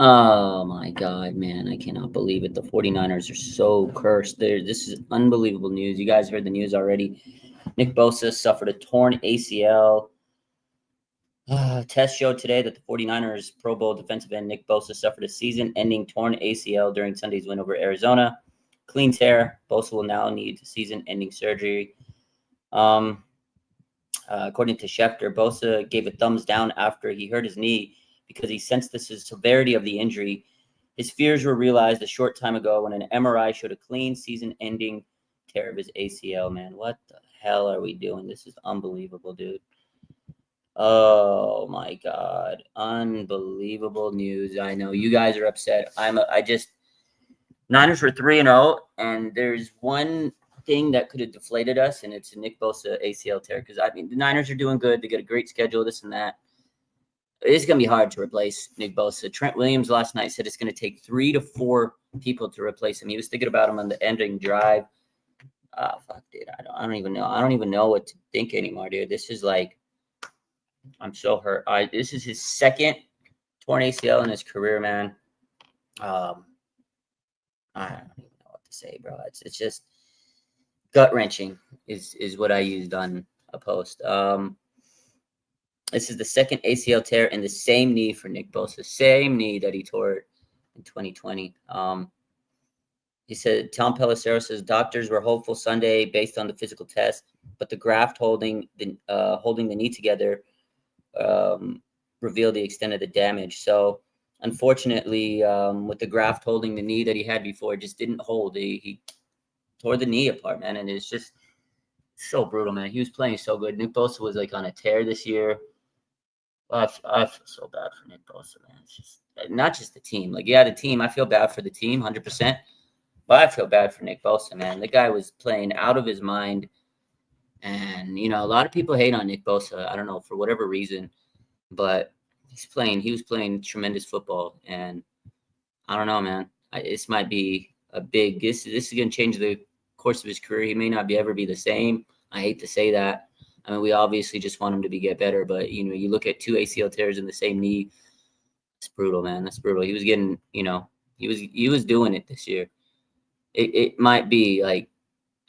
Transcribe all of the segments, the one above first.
Oh my God, man. I cannot believe it. The 49ers are so cursed. This is unbelievable news. You guys heard the news already. Nick Bosa suffered a torn ACL. Test showed today that the 49ers Pro Bowl defensive end Nick Bosa suffered a season-ending torn ACL during Sunday's win over Arizona. Clean tear. Bosa will now need season-ending surgery. According to Schefter, Bosa gave a thumbs down after he hurt his knee because he sensed the severity of the injury. His fears were realized a short time ago when an MRI showed a clean season-ending tear of his ACL, man. What the hell are we doing? This is unbelievable, dude. Oh my God. Unbelievable news. I know you guys are upset. Niners were 3-0, and there's one thing that could have deflated us, and it's a Nick Bosa ACL tear. Because I mean, the Niners are doing good. They got a great schedule, this and that. It's gonna be hard to replace Nick Bosa. Trent Williams last night said it's gonna take 3 to 4 people to replace him. He was thinking about him on the ending drive. Fuck, dude. I don't even know. I don't even know what to think anymore, dude. This is like, I'm so hurt. This is his second torn ACL in his career, man. I don't even know what to say, bro. It's just gut wrenching is what I used on a post. This is the second ACL tear in the same knee for Nick Bosa, same knee that he tore in 2020. He said, Tom Pelissero says doctors were hopeful Sunday based on the physical test, but the graft holding the knee together revealed the extent of the damage. So unfortunately, with the graft holding the knee that he had before, it just didn't hold. He tore the knee apart, man, and it's just so brutal, man. He was playing so good. Nick Bosa was like on a tear this year. I feel so bad for Nick Bosa, man. It's just not just the team. Like, yeah, the team. I feel bad for the team, 100%. But I feel bad for Nick Bosa, man. The guy was playing out of his mind. And, a lot of people hate on Nick Bosa. I don't know, for whatever reason. But he was playing tremendous football. And I don't know, man. This might be this is going to change the course of his career. He may not ever be the same. I hate to say that. I mean, we obviously just want him to get better. But, you look at 2 ACL tears in the same knee. It's brutal, man. That's brutal. He was getting, he was doing it this year. It might be like,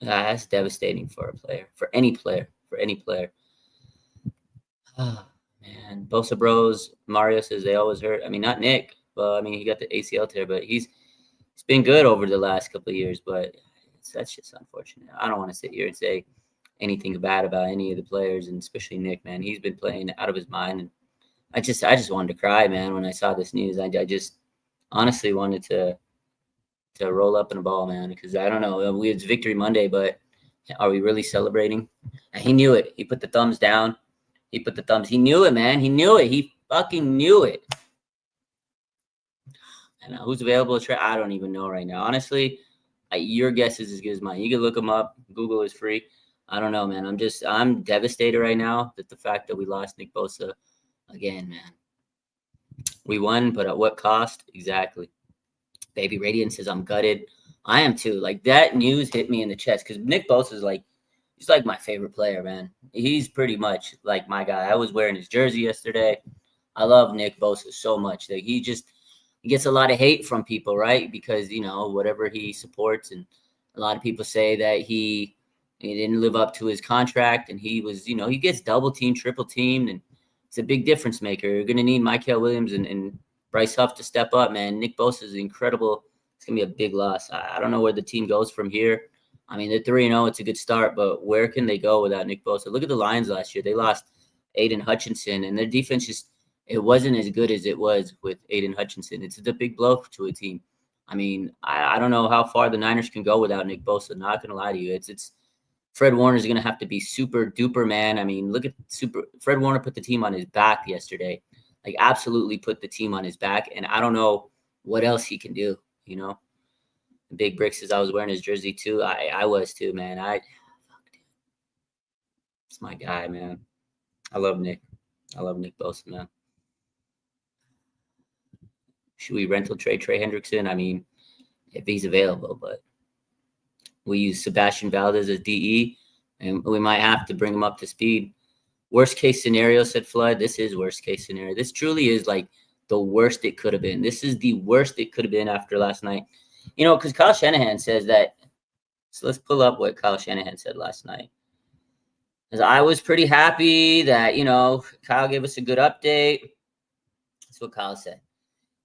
that's devastating for a player, for any player. Oh, man. Bosa Bros, Mario says they always hurt. I mean, not Nick. Well, I mean, he got the ACL tear, but he's been good over the last couple of years. But that's just unfortunate. I don't want to sit here and say anything bad about any of the players, and especially Nick, man. He's been playing out of his mind, and I just wanted to cry, man, when I saw this news. I just honestly wanted to roll up in a ball, man, because I don't know. It's Victory Monday, but are we really celebrating? And he knew it. He put the thumbs down. He knew it, man. He knew it. He fucking knew it. And who's available to try? I don't even know right now. Honestly, your guess is as good as mine. You can look him up. Google is free. I don't know, man. I'm devastated right now that the fact that we lost Nick Bosa again, man. We won, but at what cost? Exactly. Baby Radiant says, I'm gutted. I am too. Like, that news hit me in the chest because Nick Bosa is he's like my favorite player, man. He's pretty much like my guy. I was wearing his jersey yesterday. I love Nick Bosa so much. Like, he gets a lot of hate from people, right? Because, whatever he supports. And a lot of people say that he didn't live up to his contract. And he was, he gets double teamed, triple teamed. And it's a big difference maker. You're going to need Michael Williams and Bryce Huff to step up, man. Nick Bosa is incredible. It's going to be a big loss. I don't know where the team goes from here. I mean, they're 3-0. It's a good start, but where can they go without Nick Bosa? Look at the Lions last year. They lost Aiden Hutchinson, and their defense it wasn't as good as it was with Aiden Hutchinson. It's a big blow to a team. I mean, I don't know how far the Niners can go without Nick Bosa. Not going to lie to you. It's Fred Warner's going to have to be super duper, man. I mean, look at Fred Warner put the team on his back yesterday. Like, absolutely put the team on his back. And I don't know what else he can do, Big Brick says I was wearing his jersey too. I was too, man. It's my guy, man. I love Nick. I love Nick Bosa, man. Should we rental trade Trey Hendrickson? I mean, if he's available, but we use Sebastian Valdez as DE, and we might have to bring him up to speed. Worst case scenario, said Flood. This is worst case scenario. This truly is like the worst it could have been. This is the worst it could have been after last night. You know, because Kyle Shanahan says that. So let's pull up what Kyle Shanahan said last night. Because I was pretty happy that, you know, Kyle gave us a good update. That's what Kyle said.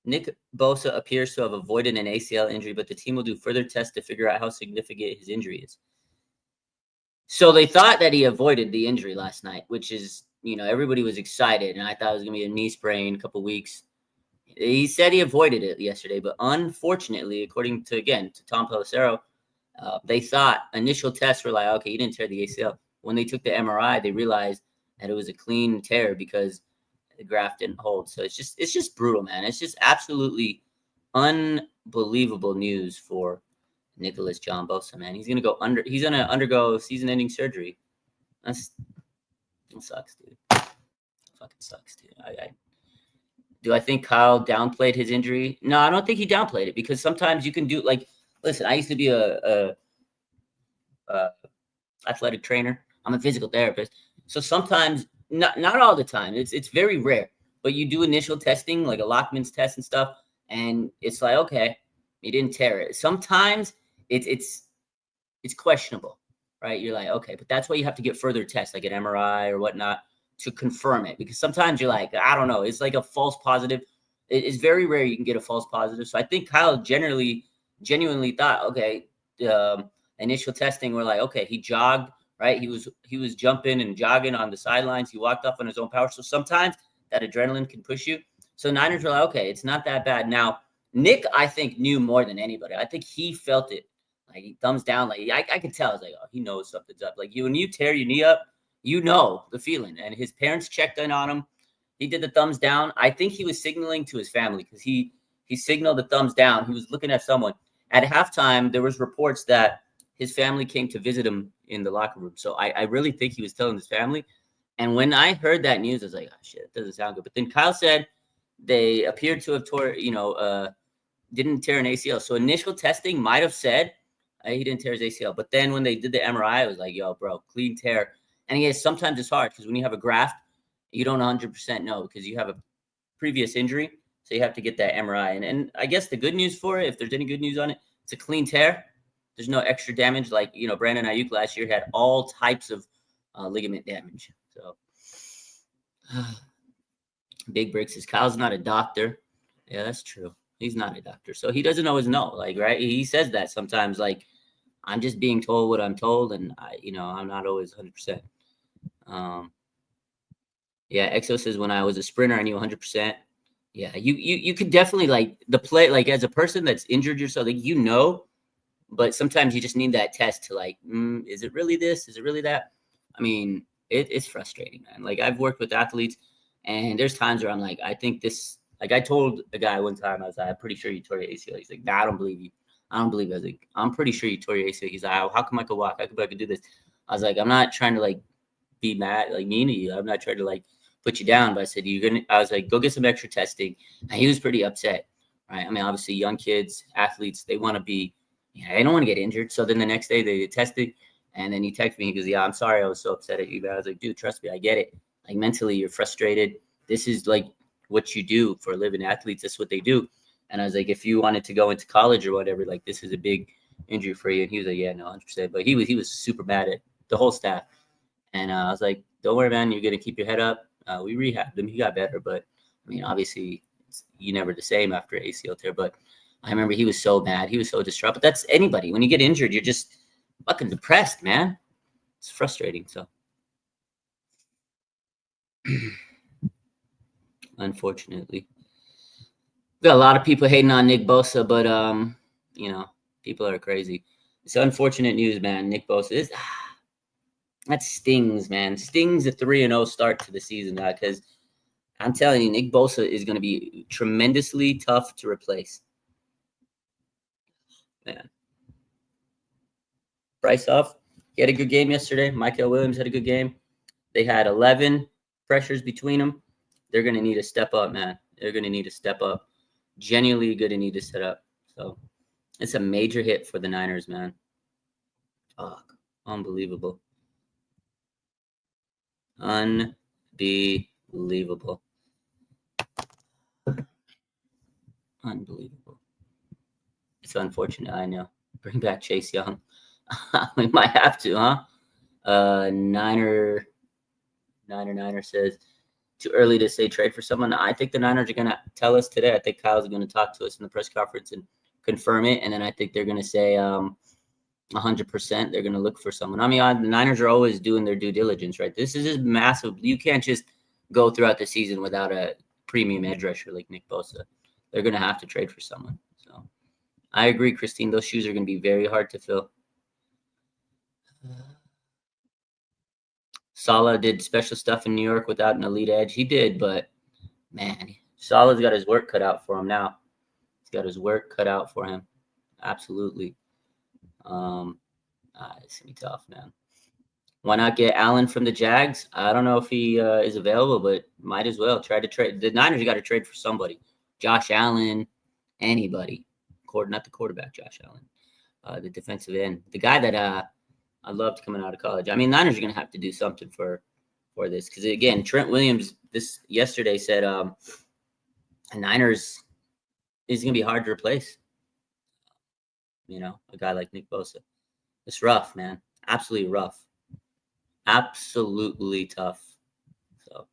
Nick Bosa appears to have avoided an ACL injury, but the team will do further tests to figure out how significant his injury is. So they thought that he avoided the injury last night, which is, you know, everybody was excited, and I thought it was going to be a knee sprain, a couple weeks. He said he avoided it yesterday, but unfortunately, according to, again, to Tom Pelissero, they thought initial tests were like, okay, he didn't tear the ACL. When they took the MRI, they realized that it was a clean tear because the graft didn't hold. So it's just brutal, man. It's just absolutely unbelievable news for Nicholas John Bosa, man. He's gonna undergo season-ending surgery. That sucks, dude. Fucking sucks, dude. Do I think Kyle downplayed his injury? No, I don't think he downplayed it, because sometimes you can do, like, listen, I used to be a athletic trainer. I'm a physical therapist. So sometimes, not all the time, it's very rare, but you do initial testing, like a Lockman's test and stuff, and it's like, okay, you didn't tear it. Sometimes it's questionable, right? You're like, okay, but that's why you have to get further tests, like an MRI or whatnot, to confirm it, because sometimes you're like, I don't know, it's like a false positive. It's very rare you can get a false positive. So I think Kyle genuinely thought, okay, initial testing, we're like, okay, he jogged, right? He was jumping and jogging on the sidelines. He walked off on his own power. So sometimes that adrenaline can push you. So Niners were like, okay, it's not that bad. Now, Nick, I think, knew more than anybody. I think he felt it. Like, he thumbs down. Like, I could tell. I was like, oh, he knows something's up. Like, when you tear your knee up, you know the feeling. And his parents checked in on him. He did the thumbs down. I think he was signaling to his family, because he signaled the thumbs down. He was looking at someone. At halftime, there was reports that his family came to visit him in the locker room. So I really think he was telling his family. And when I heard that news, I was like, oh, shit, it doesn't sound good. But then Kyle said they appeared to have didn't tear an ACL. So initial testing might have said he didn't tear his ACL. But then when they did the MRI, it was like, yo, bro, clean tear. And yes, sometimes it's hard, because when you have a graft, you don't 100% know, because you have a previous injury. So you have to get that MRI. And I guess the good news for it, if there's any good news on it, it's a clean tear. There's no extra damage. Like, you know, Brandon Ayuk last year had all types of ligament damage. So Big Brick says, Kyle's not a doctor. Yeah, that's true. He's not a doctor. So he doesn't always know, like, right? He says that sometimes, like, I'm just being told what I'm told, and I'm not always 100%. Yeah, Exo says, when I was a sprinter, I knew 100%. Yeah, you could definitely, like, the play, like, as a person that's injured yourself, like, you know, but sometimes you just need that test to, like, is it really this? Is it really that? I mean, it's frustrating, man. Like, I've worked with athletes, and there's times where I'm like, I think this, like, I told a guy one time, I was like, I'm pretty sure you tore your ACL. He's like, nah, I don't believe you. I don't believe it. I was like, I'm pretty sure you tore your ACL. He's like, how come I could walk? I could do this. I was like, I'm not trying to, like, be mad, like, mean to you. I'm not trying to, like, put you down. But I said, I was like, go get some extra testing. And he was pretty upset, right? I mean, obviously, young kids, athletes, they want to be, they don't want to get injured. So then the next day they tested, and then he texted me. He goes, yeah, I'm sorry, I was so upset at you. But I was like, dude, trust me, I get it. Like, mentally, you're frustrated. This is, like, what you do for a living. Athletes, that's what they do. And I was like, if you wanted to go into college or whatever, like, this is a big injury for you. And he was like, yeah, no, 100%. But he was super mad at the whole staff. And I was like, don't worry, man. You're going to keep your head up. We rehabbed him. He got better. But, I mean, obviously, you're never the same after ACL tear. But I remember he was so mad. He was so distraught. But that's anybody. When you get injured, you're just fucking depressed, man. It's frustrating. So, unfortunately, we got a lot of people hating on Nick Bosa. But, people are crazy. It's unfortunate news, man. Nick Bosa is... that stings, man. Stings a 3-0 start to the season, because I'm telling you, Nick Bosa is going to be tremendously tough to replace. Man. Bryce Huff, he had a good game yesterday. Michael Williams had a good game. They had 11 pressures between them. They're going to need to step up, man. They're going to need to step up. Genuinely going to need to set up. So it's a major hit for the Niners, man. Fuck. Unbelievable. Unbelievable. Unbelievable. It's unfortunate, I know. Bring back Chase Young. We might have to, huh? Niner says, too early to say trade for someone. I think the Niners are going to tell us today. I think Kyle's going to talk to us in the press conference and confirm it. And then I think they're going to say 100% they're going to look for someone. I mean, the Niners are always doing their due diligence, right? This is just massive. You can't just go throughout the season without a premium edge rusher like Nick Bosa. They're going to have to trade for someone. So I agree, Christine. Those shoes are going to be very hard to fill. Saleh did special stuff in New York without an elite edge. He did, but man, Saleh's got his work cut out for him now. He's got his work cut out for him. Absolutely. It's gonna be tough, man. Why not get Allen from the Jags? I don't know if he is available, but might as well try to trade. The Niners got to trade for somebody. Josh Allen, anybody. Not the quarterback, Josh Allen. The defensive end, the guy that I loved coming out of college. I mean, Niners are going to have to do something for this because, again, Trent Williams yesterday said Niners is going to be hard to replace. You know, a guy like Nick Bosa. It's rough, man. Absolutely rough. Absolutely tough. So,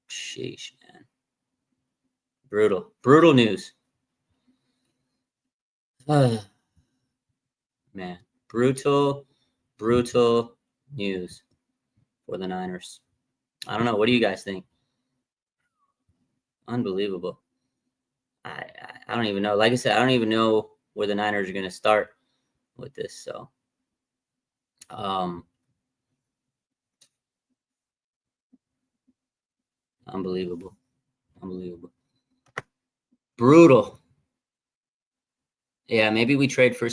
sheesh, man. Brutal news. Man, brutal news for the Niners. I don't know. What do you guys think? Unbelievable. I don't even know. Like I said, I don't even know where the Niners are going to start with this. So, unbelievable. Brutal. Yeah, maybe we trade to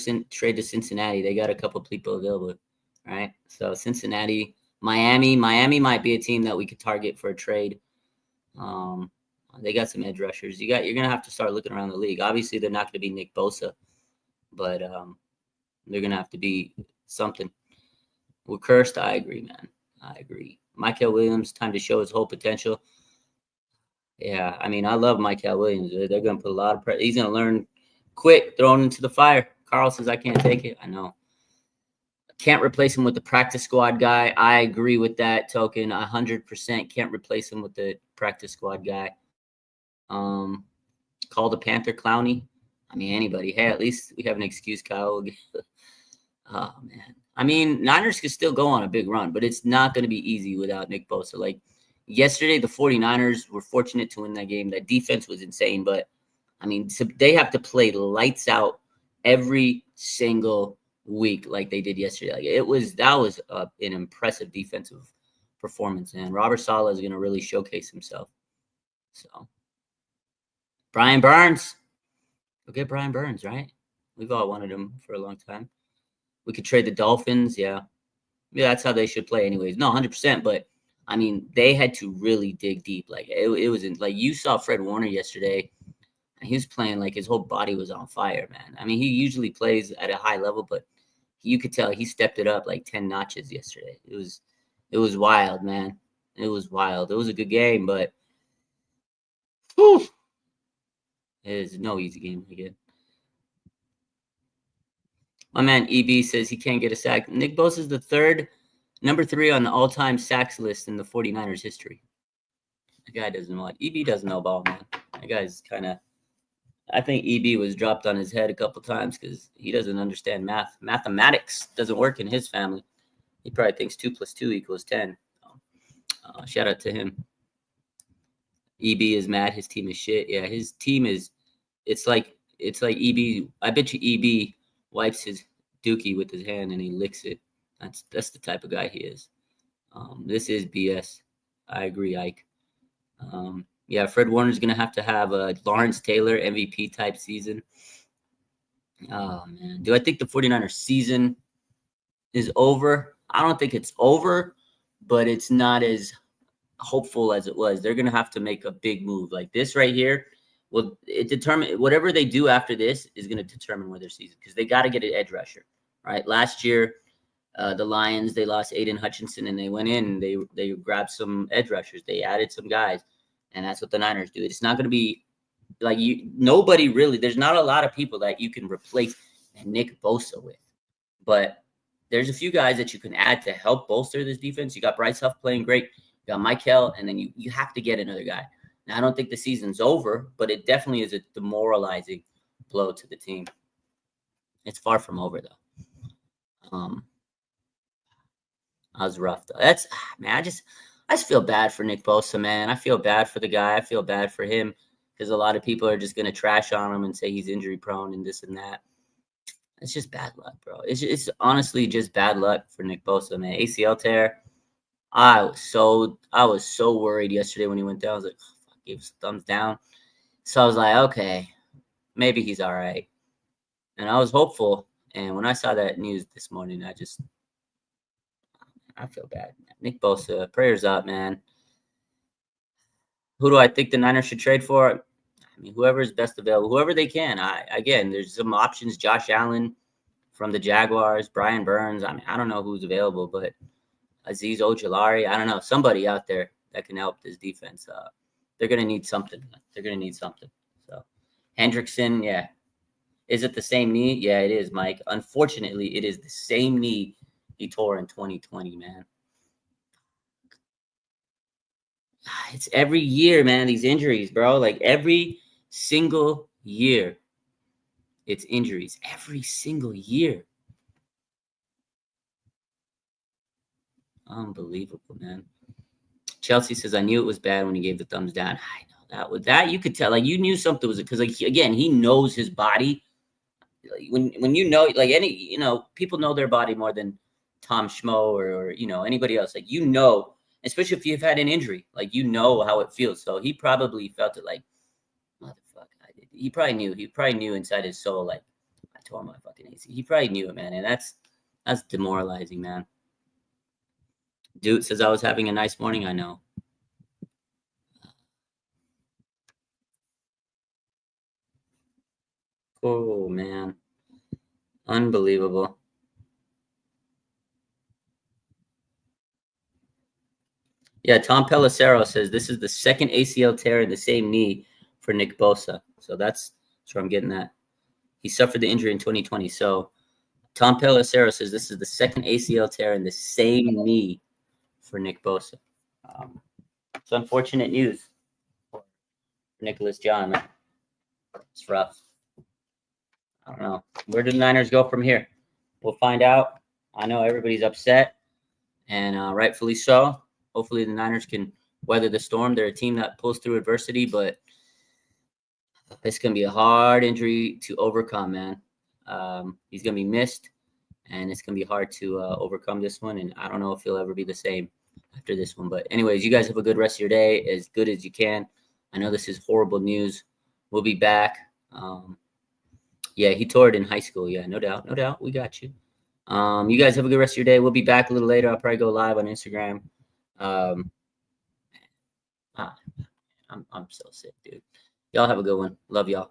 Cincinnati. They got a couple people available, right? So Cincinnati, Miami might be a team that we could target for a trade. They got some edge rushers. You're gonna have to start looking around the league. Obviously, they're not going to be Nick Bosa, but they're gonna have to be something. We're cursed. I agree, man. I agree. Michael Williams, time to show his whole potential. Yeah, I mean, I love Michael Williams. They're gonna put a lot of pressure. He's gonna learn quick, thrown into the fire. Carl says, I can't take it. I know. Can't replace him with the practice squad guy. I agree with that, Token. 100% can't replace him with the practice squad guy. Call the Panther Clowney. I mean, anybody. Hey, at least we have an excuse, Kyle. Oh, man. I mean, Niners could still go on a big run, but it's not going to be easy without Nick Bosa. Like, yesterday, the 49ers were fortunate to win that game. That defense was insane, but I mean, so they have to play lights out every single week like they did yesterday. Like that was an impressive defensive performance, and Robert Saleh is going to really showcase himself. So, Brian Burns, go get Brian Burns, right? We've all wanted him for a long time. We could trade the Dolphins, yeah, that's how they should play, anyways. No, 100%, but I mean, they had to really dig deep. Like it wasn't like you saw Fred Warner yesterday. He was playing like his whole body was on fire, man. I mean, he usually plays at a high level, but you could tell he stepped it up like 10 notches yesterday. It was wild, man. It was wild. It was a good game, but whew, it is no easy game again. My man EB says he can't get a sack. Nick Bosa is the number 3 on the all-time sacks list in the 49ers history. The guy doesn't know what. EB doesn't know ball, man. That guy's kind of. I think EB was dropped on his head a couple times because he doesn't understand math. Mathematics doesn't work in his family. He probably thinks 2 + 2 = 10. Shout out to him. EB is mad. His team is shit. Yeah, his team is. It's like EB. I bet you EB wipes his dookie with his hand and he licks it. That's the type of guy he is. This is BS. I agree, Ike. Yeah, Fred Warner's going to have a Lawrence Taylor MVP type season. Oh, man. Do I think the 49ers season is over? I don't think it's over, but it's not as hopeful as it was. They're going to have to make a big move like this right here. Well, whatever they do after this is going to determine where their season, because they got to get an edge rusher, right? Last year, the Lions, they lost Aiden Hutchinson, and they went in and they grabbed some edge rushers. They added some guys. And that's what the Niners do. It's not going to be like nobody really. There's not a lot of people that you can replace Nick Bosa with, but there's a few guys that you can add to help bolster this defense. You got Bryce Huff playing great. You got Michael, and then you have to get another guy. Now, I don't think the season's over, but it definitely is a demoralizing blow to the team. It's far from over, though. That was rough, though. Man, I just feel bad for Nick Bosa, man. I feel bad for the guy. I feel bad for him because a lot of people are just going to trash on him and say he's injury prone and this and that. It's just bad luck, bro. It's honestly just bad luck for Nick Bosa, man. ACL tear. I was so worried yesterday when he went down. I was like, oh, fuck, gave his thumbs down. So I was like, okay, maybe he's all right. And I was hopeful. And when I saw that news this morning, I feel bad. Nick Bosa, prayers up, man. Who do I think the Niners should trade for? I mean, whoever is best available, whoever they can. Again, there's some options. Josh Allen from the Jaguars, Brian Burns. I mean, I don't know who's available, but Azeez Ojulari. I don't know. Somebody out there that can help this defense. They're going to need something. So Hendrickson, yeah. Is it the same knee? Yeah, it is, Mike. Unfortunately, it is the same knee he tore in 2020, man. It's every year, man, these injuries, bro. Like every single year, it's injuries. Every single year. Unbelievable, man. Chelsea says, I knew it was bad when he gave the thumbs down. I know that you could tell. Like you knew something was because, like, again, he knows his body. Like, when you know, like people know their body more than Tom Schmo or anybody else. Like especially if you've had an injury, like how it feels. So he probably felt it like, motherfucker. He probably knew. He probably knew inside his soul, like, I tore my fucking AC. He probably knew it, man, and that's demoralizing, man. Dude says I was having a nice morning. I know. Oh man, unbelievable. Yeah, Tom Pelissero says this is the second ACL tear in the same knee for Nick Bosa. So that's where I'm getting at. He suffered the injury in 2020. So Tom Pelissero says this is the second ACL tear in the same knee for Nick Bosa. It's unfortunate news for Nicholas John. It's rough. I don't know. Where do the Niners go from here? We'll find out. I know everybody's upset, and rightfully so. Hopefully the Niners can weather the storm. They're a team that pulls through adversity, but it's going to be a hard injury to overcome, man. He's going to be missed, and it's going to be hard to overcome this one, and I don't know if he'll ever be the same after this one. But anyways, you guys have a good rest of your day, as good as you can. I know this is horrible news. We'll be back. Yeah, he tore it in high school. Yeah, no doubt. We got you. You guys have a good rest of your day. We'll be back a little later. I'll probably go live on Instagram. I'm so sick, dude. Y'all have a good one. Love y'all.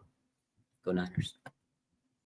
Go Niners.